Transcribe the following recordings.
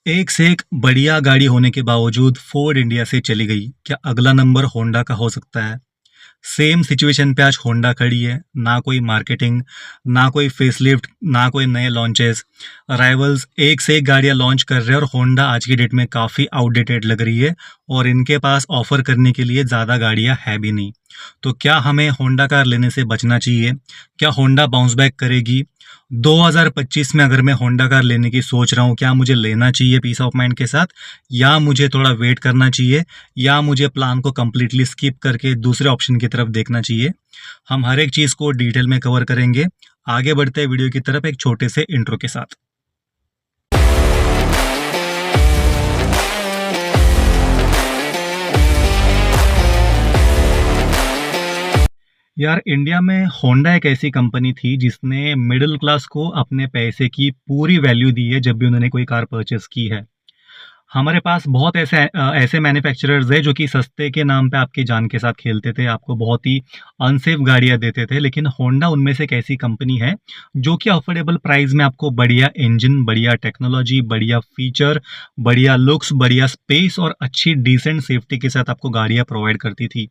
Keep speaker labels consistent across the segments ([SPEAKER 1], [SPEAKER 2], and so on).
[SPEAKER 1] एक से एक बढ़िया गाड़ी होने के बावजूद फोर्ड इंडिया से चली गई। क्या अगला नंबर होंडा का हो सकता है? सेम सिचुएशन पे आज होंडा खड़ी है। ना कोई मार्केटिंग, ना कोई फेसलिफ्ट, ना कोई नए लॉन्चेस। राइवल्स एक से एक गाड़ियां लॉन्च कर रहे हैं और होंडा आज की डेट में काफ़ी आउटडेटेड लग रही है और इनके पास ऑफर करने के लिए ज़्यादा गाड़ियां है भी नहीं। तो क्या हमें होंडा कार लेने से बचना चाहिए? क्या होंडा बाउंस बैक करेगी? 2025 में अगर मैं होंडा कार लेने की सोच रहा हूँ, क्या मुझे लेना चाहिए पीस ऑफ माइंड के साथ, या मुझे थोड़ा वेट करना चाहिए, या मुझे प्लान को कंप्लीटली स्किप करके दूसरे ऑप्शन की तरफ देखना चाहिए? हम हर एक चीज़ को डिटेल में कवर करेंगे। आगे बढ़ते हैं वीडियो की तरफ एक छोटे से इंट्रो के साथ। यार, इंडिया में होंडा एक ऐसी कंपनी थी जिसने मिडिल क्लास को अपने पैसे की पूरी वैल्यू दी है जब भी उन्होंने कोई कार परचेस की है। हमारे पास बहुत ऐसे मैन्युफैक्चरर्स हैं जो कि सस्ते के नाम पे आपकी जान के साथ खेलते थे, आपको बहुत ही अनसेफ गाड़ियां देते थे, लेकिन होंडा उनमें से एक ऐसी कंपनी है जो कि अफोर्डेबल प्राइस में आपको बढ़िया इंजन, बढ़िया टेक्नोलॉजी, बढ़िया फीचर, बढ़िया लुक्स, बढ़िया स्पेस और अच्छी डिसेंट सेफ्टी के साथ आपको गाड़ियां प्रोवाइड करती थी।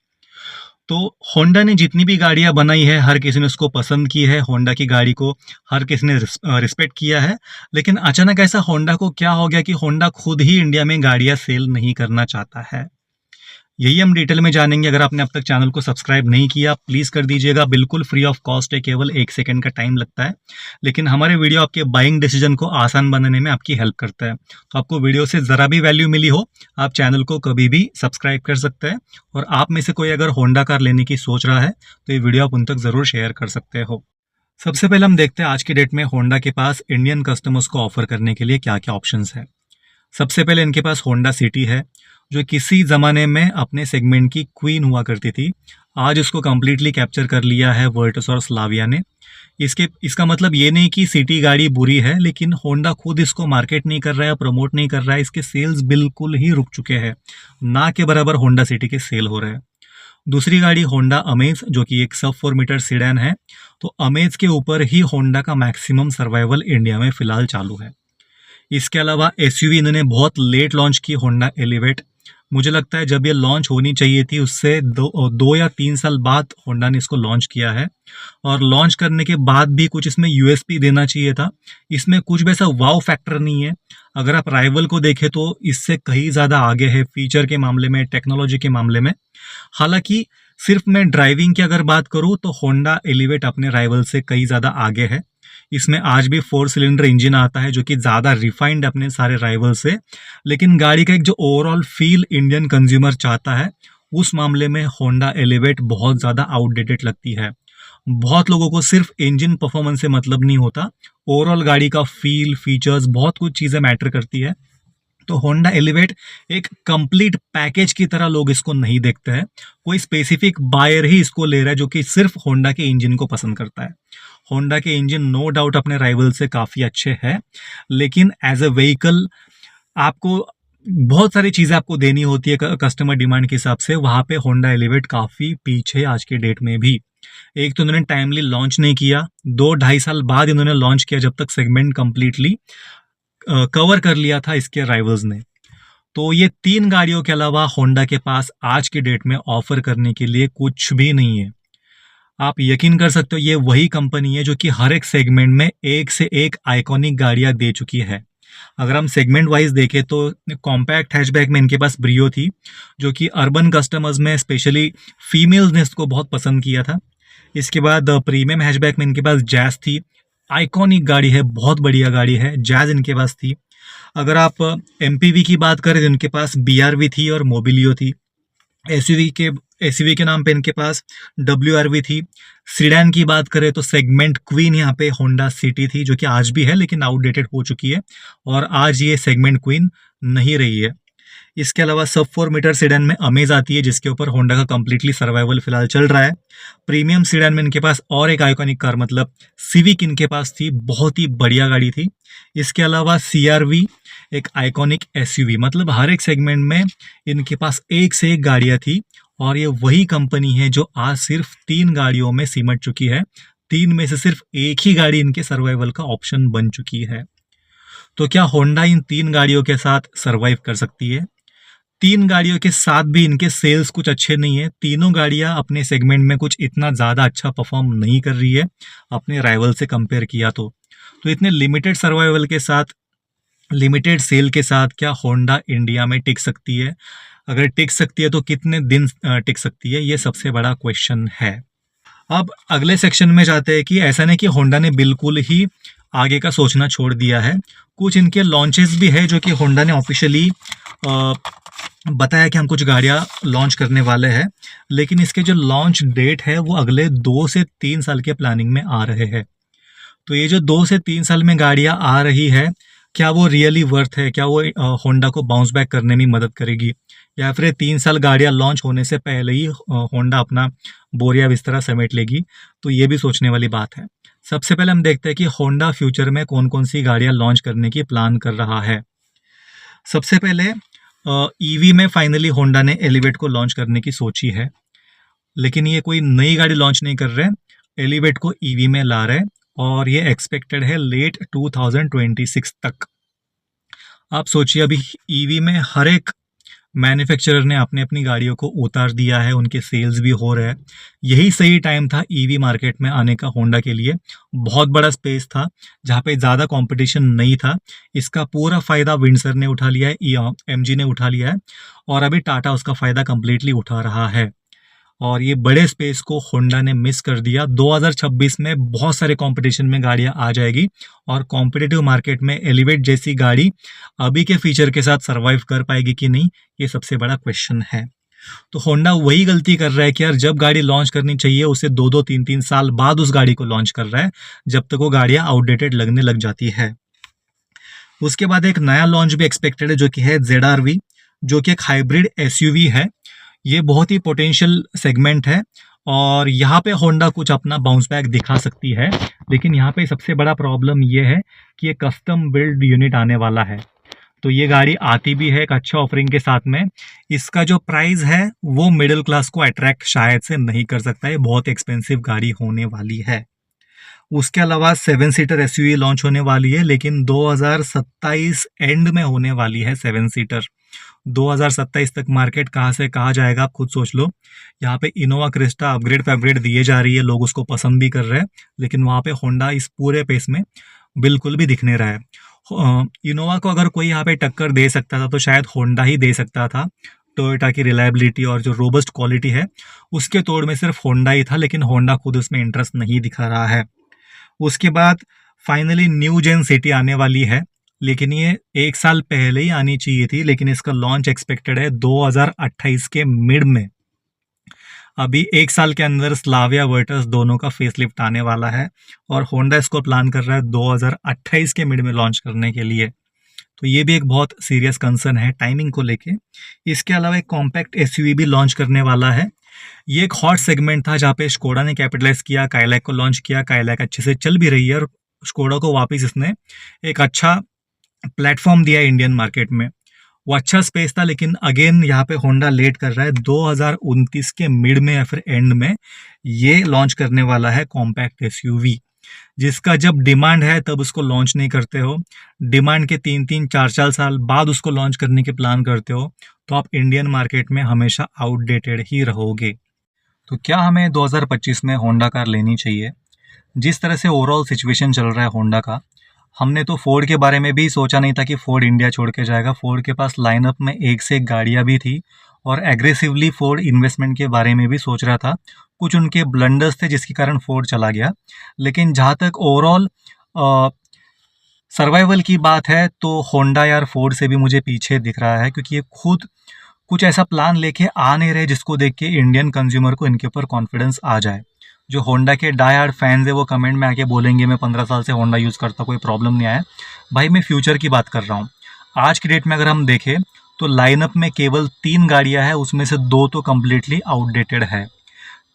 [SPEAKER 1] तो होंडा ने जितनी भी गाड़ियां बनाई है, हर किसी ने उसको पसंद की है, होंडा की गाड़ी को हर किसी ने रिस्पेक्ट किया है। लेकिन अचानक ऐसा होंडा को क्या हो गया कि होंडा खुद ही इंडिया में गाड़ियां सेल नहीं करना चाहता है। यही हम डिटेल में जानेंगे। अगर आपने अब तक चैनल को सब्सक्राइब नहीं किया, प्लीज़ कर दीजिएगा। बिल्कुल फ्री ऑफ कॉस्ट है, केवल 1 सेकंड का टाइम लगता है, लेकिन हमारे वीडियो आपके बाइंग डिसीजन को आसान बनाने में आपकी हेल्प करता है। तो आपको वीडियो से ज़रा भी वैल्यू मिली हो, आप चैनल को कभी भी सब्सक्राइब कर सकते हैं। और आप में से कोई अगर होंडा कार लेने की सोच रहा है तो ये वीडियो आप उन तक ज़रूर शेयर कर सकते हो। सबसे पहले हम देखते हैं आज की डेट में होंडा के पास इंडियन कस्टमर्स को ऑफर करने के लिए क्या क्या ऑप्शंस है। सबसे पहले इनके पास होंडा सिटी है, जो किसी ज़माने में अपने सेगमेंट की क्वीन हुआ करती थी। आज उसको कंप्लीटली कैप्चर कर लिया है वर्टस और स्लाविया ने। इसका मतलब ये नहीं कि सिटी गाड़ी बुरी है, लेकिन होंडा खुद इसको मार्केट नहीं कर रहा है, प्रमोट नहीं कर रहा है। इसके सेल्स बिल्कुल ही रुक चुके हैं, ना के बराबर होंडा सिटी के सेल हो रहे हैं। दूसरी गाड़ी होंडा अमेज, जो कि एक सब 4 मीटर सीडैन है। तो अमेज के ऊपर ही होंडा का मैक्सिमम सर्वाइवल इंडिया में फिलहाल चालू है। इसके अलावा एसयूवी इन्होंने बहुत लेट लॉन्च की, होंडा एलिवेट। मुझे लगता है जब ये लॉन्च होनी चाहिए थी उससे 2 या 3 साल बाद होंडा ने इसको लॉन्च किया है। और लॉन्च करने के बाद भी कुछ इसमें यूएसपी देना चाहिए था। इसमें कुछ वैसा वाव फैक्टर नहीं है। अगर आप राइवल को देखें तो इससे कहीं ज़्यादा आगे है फीचर के मामले में, टेक्नोलॉजी के मामले में। हालांकि सिर्फ मैं ड्राइविंग की अगर बात करूँ तो होंडा एलिवेट अपने राइवल से कहीं ज़्यादा आगे है। इसमें आज भी 4 सिलेंडर इंजन आता है जो कि ज़्यादा रिफाइंड अपने सारे राइवल से। लेकिन गाड़ी का एक जो ओवरऑल फील इंडियन कंज्यूमर चाहता है, उस मामले में होंडा एलिवेट बहुत ज़्यादा आउटडेटेड लगती है। बहुत लोगों को सिर्फ इंजन परफॉर्मेंस से मतलब नहीं होता, ओवरऑल गाड़ी का फील, फीचर्स, बहुत कुछ चीज़ें मैटर करती है। तो होंडा एलिवेट एक कंप्लीट पैकेज की तरह लोग इसको नहीं देखते हैं। कोई स्पेसिफिक बायर ही इसको ले रहा है जो कि सिर्फ होंडा के इंजन को पसंद करता है। होंडा के इंजन नो डाउट अपने राइवल से काफ़ी अच्छे हैं, लेकिन एज अ व्हीकल आपको बहुत सारी चीज़ें आपको देनी होती है कस्टमर डिमांड के हिसाब से। वहाँ पे होंडा एलिवेट काफ़ी पीछे है आज के डेट में भी। एक तो इन्होंने टाइमली लॉन्च नहीं किया, 2-2.5 साल बाद इन्होंने लॉन्च किया जब तक सेगमेंट कंप्लीटली कवर कर लिया था इसके राइवल्स ने। तो ये 3 गाड़ियों के अलावा होंडा के पास आज की डेट में ऑफर करने के लिए कुछ भी नहीं है। आप यकीन कर सकते हो, ये वही कंपनी है जो कि हर एक सेगमेंट में एक से एक आइकॉनिक गाड़ियां दे चुकी है। अगर हम सेगमेंट वाइज देखें तो कॉम्पैक्ट हैचबैक में इनके पास ब्रियो थी, जो कि अर्बन कस्टमर्स में स्पेशली फीमेल्स ने इसको बहुत पसंद किया था। इसके बाद प्रीमियम हैचबैक में इनके पास जैज थी, आइकॉनिक गाड़ी है, बहुत बढ़िया गाड़ी है, जैज इनके पास थी। अगर आप एमपीवी की बात करें तो इनके पास बीआरवी थी और मोबिलियो थी। एसयूवी के नाम पे इनके पास डब्ल्यूआरवी थी। सीडैन की बात करें तो सेगमेंट क्वीन यहाँ पे होंडा सिटी थी, जो कि आज भी है लेकिन आउटडेटेड हो चुकी है और आज ये सेगमेंट क्वीन नहीं रही है। इसके अलावा सब 4 मीटर सीडैन में अमेज आती है, जिसके ऊपर होंडा का कंप्लीटली सर्वाइवल फिलहाल चल रहा है। प्रीमियम सीडैन में इनके पास और एक आइकॉनिक कार मतलब सिविक इनके पास थी, बहुत ही बढ़िया गाड़ी थी। इसके अलावा सीआरवी एक आइकॉनिक एसयूवी, मतलब हर एक सेगमेंट में इनके पास एक से एक गाड़ियां थी। और ये वही कंपनी है जो आज सिर्फ 3 गाड़ियों में सिमट चुकी है। 3 में से सिर्फ एक ही गाड़ी इनके सर्वाइवल का ऑप्शन बन चुकी है। तो क्या होंडा इन 3 गाड़ियों के साथ सर्वाइव कर सकती है? 3 गाड़ियों के साथ भी इनके सेल्स कुछ अच्छे नहीं है। तीनों गाड़ियाँ अपने सेगमेंट में कुछ इतना ज़्यादा अच्छा परफ़ॉर्म नहीं कर रही है, अपने राइवल से कंपेयर किया तो। तो इतने लिमिटेड सर्वाइवल के साथ, लिमिटेड सेल के साथ क्या होंडा इंडिया में टिक सकती है? अगर टिक सकती है तो कितने दिन टिक सकती है? ये सबसे बड़ा क्वेश्चन है। अब अगले सेक्शन में जाते हैं कि ऐसा नहीं कि होंडा ने बिल्कुल ही आगे का सोचना छोड़ दिया है। कुछ इनके लॉन्चेस भी है जो कि होंडा ने ऑफिशियली बताया कि हम कुछ गाड़ियाँ लॉन्च करने वाले हैं, लेकिन इसके जो लॉन्च डेट है वो अगले 2 से 3 साल के प्लानिंग में आ रहे हैं। तो ये जो 2 से 3 साल में गाड़ियाँ आ रही है, क्या वो रियली वर्थ है? क्या वो होंडा को बाउंस बैक करने में मदद करेगी? या फिर 3 साल गाड़ियाँ लॉन्च होने से पहले ही होंडा अपना बोरिया बिस्तरा समेट लेगी? तो ये भी सोचने वाली बात है। सबसे पहले हम देखते हैं कि होंडा फ्यूचर में कौन-कौन सी गाड़ियाँ लॉन्च करने की प्लान कर रहा है। सबसे पहले ईवी में फाइनली होंडा ने एलिवेट को लॉन्च करने की सोची है, लेकिन ये कोई नई गाड़ी लॉन्च नहीं कर रहे, एलिवेट को ईवी में ला रहे और ये एक्सपेक्टेड है लेट 2026 तक। आप सोचिए अभी ईवी में हर एक मैन्युफैक्चरर ने अपनी अपनी गाड़ियों को उतार दिया है, उनके सेल्स भी हो रहे हैं। यही सही टाइम था ईवी मार्केट में आने का होंडा के लिए। बहुत बड़ा स्पेस था जहाँ पे ज़्यादा कंपटीशन नहीं था। इसका पूरा फ़ायदा विंडसर ने उठा लिया है, एमजी ने उठा लिया है और अभी टाटा उसका फ़ायदा कंप्लीटली उठा रहा है। और ये बड़े स्पेस को होंडा ने मिस कर दिया। 2026 में बहुत सारे कंपटीशन में गाड़ियां आ जाएगी और कॉम्पिटिटिव मार्केट में एलिवेट जैसी गाड़ी अभी के फीचर के साथ सर्वाइव कर पाएगी कि नहीं, ये सबसे बड़ा क्वेश्चन है। तो होंडा वही गलती कर रहा है कि यार जब गाड़ी लॉन्च करनी चाहिए उसे 2-2 3-3 साल बाद उस गाड़ी को लॉन्च कर रहा है, जब तक वो गाड़ियां आउटडेटेड लगने लग जाती है। उसके बाद एक नया लॉन्च भी एक्सपेक्टेड है जो कि है ZR-V, जो कि एक हाइब्रिड एसयूवी है। ये बहुत ही पोटेंशियल सेगमेंट है और यहाँ पे होंडा कुछ अपना बाउंस बैक दिखा सकती है, लेकिन यहाँ पे सबसे बड़ा प्रॉब्लम ये है कि ये कस्टम बिल्ड यूनिट आने वाला है। तो ये गाड़ी आती भी है एक अच्छा ऑफरिंग के साथ में। इसका जो प्राइस है वो मिडिल क्लास को अट्रैक्ट शायद से नहीं कर सकता है, बहुत एक्सपेंसिव गाड़ी होने वाली है। उसके अलावा 7 सीटर एसयूवी लॉन्च होने वाली है, लेकिन 2027 एंड में होने वाली है 7 सीटर। 2027 तक मार्केट कहाँ से कहाँ जाएगा आप खुद सोच लो। यहाँ पे इनोवा क्रिस्टा अपग्रेड पे अपग्रेड दिए जा रही है, लोग उसको पसंद भी कर रहे हैं, लेकिन वहाँ पे होंडा इस पूरे पेस में बिल्कुल भी दिख नहीं रहा है। इनोवा को अगर कोई यहाँ पे टक्कर दे सकता था तो शायद होंडा ही दे सकता था। टोयोटा की रिलायबिलिटी और जो रोबस्ट क्वालिटी है उसके तोड़ में सिर्फ होंडा ही था, लेकिन होंडा खुद उसमें इंटरेस्ट नहीं दिखा रहा है। उसके बाद फाइनली न्यू जेन सिटी आने वाली है, लेकिन ये 1 साल पहले ही आनी चाहिए थी, लेकिन इसका लॉन्च एक्सपेक्टेड है 2028 के मिड में। अभी 1 साल के अंदर स्लाविया वर्टस दोनों का फेसलिफ्ट आने वाला है और होंडा इसको प्लान कर रहा है 2028 के मिड में लॉन्च करने के लिए। तो ये भी एक बहुत सीरियस कंसर्न है टाइमिंग को लेके। इसके अलावा एक कॉम्पैक्ट एसयूवी भी लॉन्च करने वाला है। ये एक हॉट सेगमेंट था जहाँ पे स्कोडा ने कैपिटलाइज किया, काइलैक को लॉन्च किया, काइलैक अच्छे से चल भी रही है और स्कोडा को वापस इसने एक अच्छा प्लेटफॉर्म दिया इंडियन मार्केट में। वो अच्छा स्पेस था, लेकिन अगेन यहाँ पे होंडा लेट कर रहा है। 2029 के मिड में या फिर एंड में ये लॉन्च करने वाला है कॉम्पैक्ट एसयूवी, जिसका जब डिमांड है तब उसको लॉन्च नहीं करते हो, डिमांड के 3-3 4-4 साल बाद उसको लॉन्च करने के प्लान करते हो, तो आप इंडियन मार्केट में हमेशा आउटडेटेड ही रहोगे। तो क्या हमें 2025 में होंडा कार लेनी चाहिए? जिस तरह से ओवरऑल सिचुएशन चल रहा है होंडा का, हमने तो फोर्ड के बारे में भी सोचा नहीं था कि फोर्ड इंडिया छोड़ के जाएगा। फोर्ड के पास लाइनअप में एक से एक गाड़ियाँ भी थी और एग्रेसिवली फोर्ड इन्वेस्टमेंट के बारे में भी सोच रहा था। कुछ उनके ब्लंडर्स थे जिसके कारण फोर्ड चला गया, लेकिन जहाँ तक ओवरऑल सर्वाइवल की बात है तो होंडा यार फोर्ड से भी मुझे पीछे दिख रहा है, क्योंकि ये खुद कुछ ऐसा प्लान लेके आ नहीं रहे जिसको देख के इंडियन कंज्यूमर को इनके ऊपर कॉन्फिडेंस आ जाए। जो होंडा के डाई हार्ड फैंस है वो कमेंट में आके बोलेंगे मैं 15 साल से होंडा यूज़ करता, कोई प्रॉब्लम नहीं आया। भाई मैं फ्यूचर की बात कर रहा हूँ। आज की डेट में अगर हम देखें तो लाइनअप में केवल 3 गाड़ियाँ हैं, उसमें से 2 तो कम्प्लीटली आउटडेटेड है।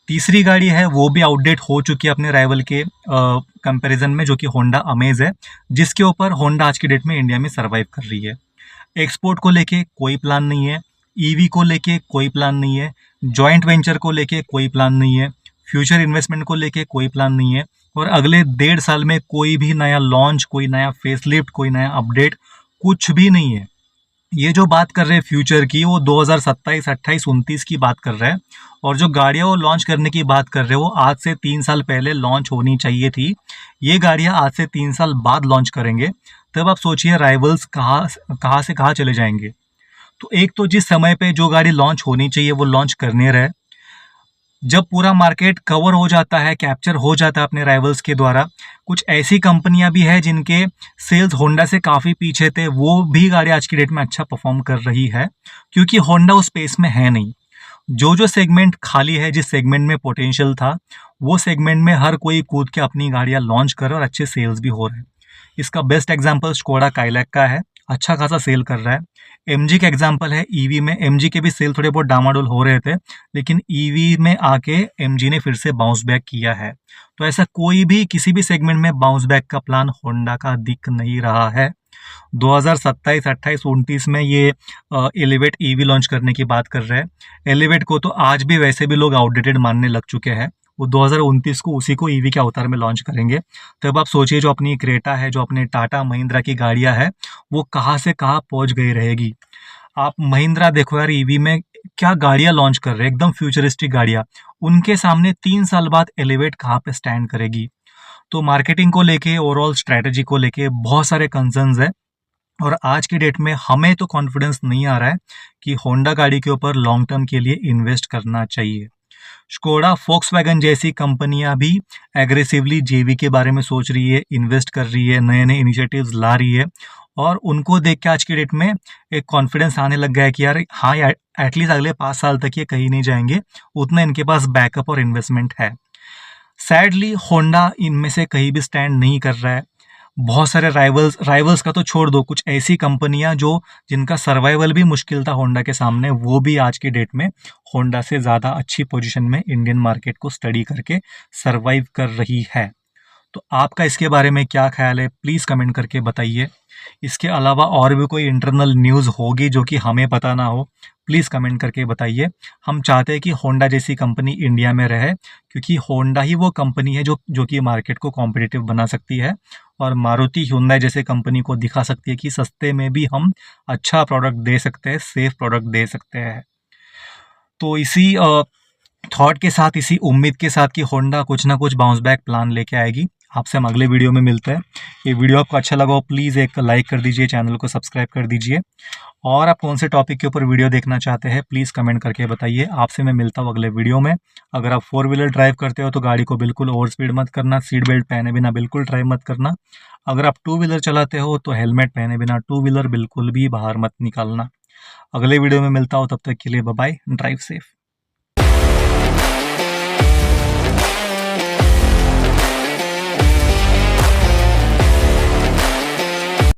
[SPEAKER 1] तीसरी गाड़ी है वो भी आउटडेट हो चुकी है अपने राइवल के कंपैरिजन में, जो कि होंडा अमेज है, जिसके ऊपर होंडा आज की डेट में इंडिया में सर्वाइव कर रही है। एक्सपोर्ट को लेके कोई प्लान नहीं है, ईवी को लेके कोई प्लान नहीं है, जॉइंट वेंचर को लेके कोई प्लान नहीं है, फ्यूचर इन्वेस्टमेंट को लेके कोई प्लान नहीं है और अगले 1.5 साल में कोई भी नया लॉन्च, कोई नया फेसलिफ्ट, कोई नया अपडेट कुछ भी नहीं है। ये जो बात कर रहे हैं फ्यूचर की, वो 2027, 28, 29 की बात कर रहे हैं। और जो गाड़ियां वो लॉन्च करने की बात कर रहे हैं वो आज से 3 साल पहले लॉन्च होनी चाहिए थी। ये गाड़ियां आज से 3 साल बाद लॉन्च करेंगे। तब आप सोचिए राइवल्स कहाँ से कहाँ चले जाएंगे। तो एक तो जिस समय पे जो गाड़ी लॉन्च होनी चाहिए वो लॉन्च करने रहे, जब पूरा मार्केट कवर हो जाता है, कैप्चर हो जाता है अपने राइवल्स के द्वारा, कुछ ऐसी कंपनियां भी है जिनके सेल्स होंडा से काफ़ी पीछे थे, वो भी गाड़ी आज की डेट में अच्छा परफॉर्म कर रही है, क्योंकि होंडा उस स्पेस में है नहीं। जो सेगमेंट खाली है, जिस सेगमेंट में पोटेंशियल था, वो सेगमेंट में हर कोई कूद के अपनी गाड़ियां लॉन्च कर रहा है और अच्छे सेल्स भी हो रहे हैं। इसका बेस्ट एग्जांपल स्कोडा काइलैक का है, अच्छा खासा सेल कर रहा है। एमजी का एग्जांपल है ईवी में, एमजी के भी सेल थोड़े बहुत डामाडोल हो रहे थे, लेकिन ईवी में आके एमजी ने फिर से बाउंस बैक किया है। तो ऐसा कोई भी किसी भी सेगमेंट में बाउंस बैक का प्लान होंडा का दिख नहीं रहा है। 2027, 28, 29 में ये एलिवेट ईवी लॉन्च करने की बात कर रहे हैं। एलिवेट को तो आज भी वैसे भी लोग आउटडेटेड मानने लग चुके हैं। वो 2029 को उसी को ईवी के अवतार में लॉन्च करेंगे। तब आप सोचिए जो अपनी क्रेटा है, जो अपने टाटा महिंद्रा की गाड़ियां है, वो कहाँ से कहाँ पहुंच गई रहेगी। आप महिंद्रा देखो यार, ईवी में क्या गाड़ियां लॉन्च कर रहे हैं, एकदम फ्यूचरिस्टिक गाड़ियां। उनके सामने 3 साल बाद एलिवेट कहाँ पे स्टैंड करेगी। तो मार्केटिंग को लेके, ओवरऑल स्ट्रेटेजी को लेके बहुत सारे कंसर्न्स है। और आज की डेट में हमें तो कॉन्फिडेंस नहीं आ रहा है कि होंडा गाड़ी के ऊपर लॉन्ग टर्म के लिए इन्वेस्ट करना चाहिए। स्कोडा, फोक्सवैगन जैसी कंपनियां भी एग्रेसिवली जेवी के बारे में सोच रही है, इन्वेस्ट कर रही है, नए नए इनिशिएटिव्स ला रही है। और उनको देख के आज की डेट में एक कॉन्फिडेंस आने लग गया है कि यार हाँ यार, एटलीस्ट अगले 5 साल तक ये कहीं नहीं जाएंगे, उतना इनके पास बैकअप और इन्वेस्टमेंट है। सैडली होंडा इनमें से कहीं भी स्टैंड नहीं कर रहा है। बहुत सारे राइवल्स का तो छोड़ दो, कुछ ऐसी कंपनियां जो जिनका सर्वाइवल भी मुश्किल था होंडा के सामने, वो भी आज की डेट में होंडा से ज़्यादा अच्छी पोजीशन में इंडियन मार्केट को स्टडी करके सर्वाइव कर रही है। तो आपका इसके बारे में क्या ख्याल है, प्लीज़ कमेंट करके बताइए। इसके अलावा और भी कोई इंटरनल न्यूज़ होगी जो कि हमें पता ना हो, प्लीज़ कमेंट करके बताइए। हम चाहते हैं कि होंडा जैसी कंपनी इंडिया में रहे, क्योंकि होंडा ही वो कंपनी है जो कि मार्केट को कॉम्पिटिटिव बना सकती है और मारुति हुंडई जैसे कंपनी को दिखा सकती है कि सस्ते में भी हम अच्छा प्रोडक्ट दे सकते हैं, सेफ प्रोडक्ट दे सकते हैं। तो इसी थॉट के साथ, इसी उम्मीद के साथ कि होंडा कुछ ना कुछ बाउंस बैक प्लान लेके आएगी, आपसे हम अगले वीडियो में मिलते हैं। ये वीडियो आपको अच्छा लगा हो प्लीज़ एक लाइक कर दीजिए, चैनल को सब्सक्राइब कर दीजिए। और आप कौन से टॉपिक के ऊपर वीडियो देखना चाहते हैं प्लीज़ कमेंट करके बताइए। आपसे मैं मिलता हूँ अगले वीडियो में। अगर आप 4 व्हीलर ड्राइव करते हो तो गाड़ी को बिल्कुल ओवर स्पीड मत करना, सीट बेल्ट पहने बिना बिल्कुल ड्राइव मत करना। अगर आप 2 व्हीलर चलाते हो तो हेलमेट पहने बिना 2 व्हीलर बिल्कुल भी बाहर मत निकालना। अगले वीडियो में मिलता हूँ, तब तक के लिए बाय बाय, ड्राइव सेफ।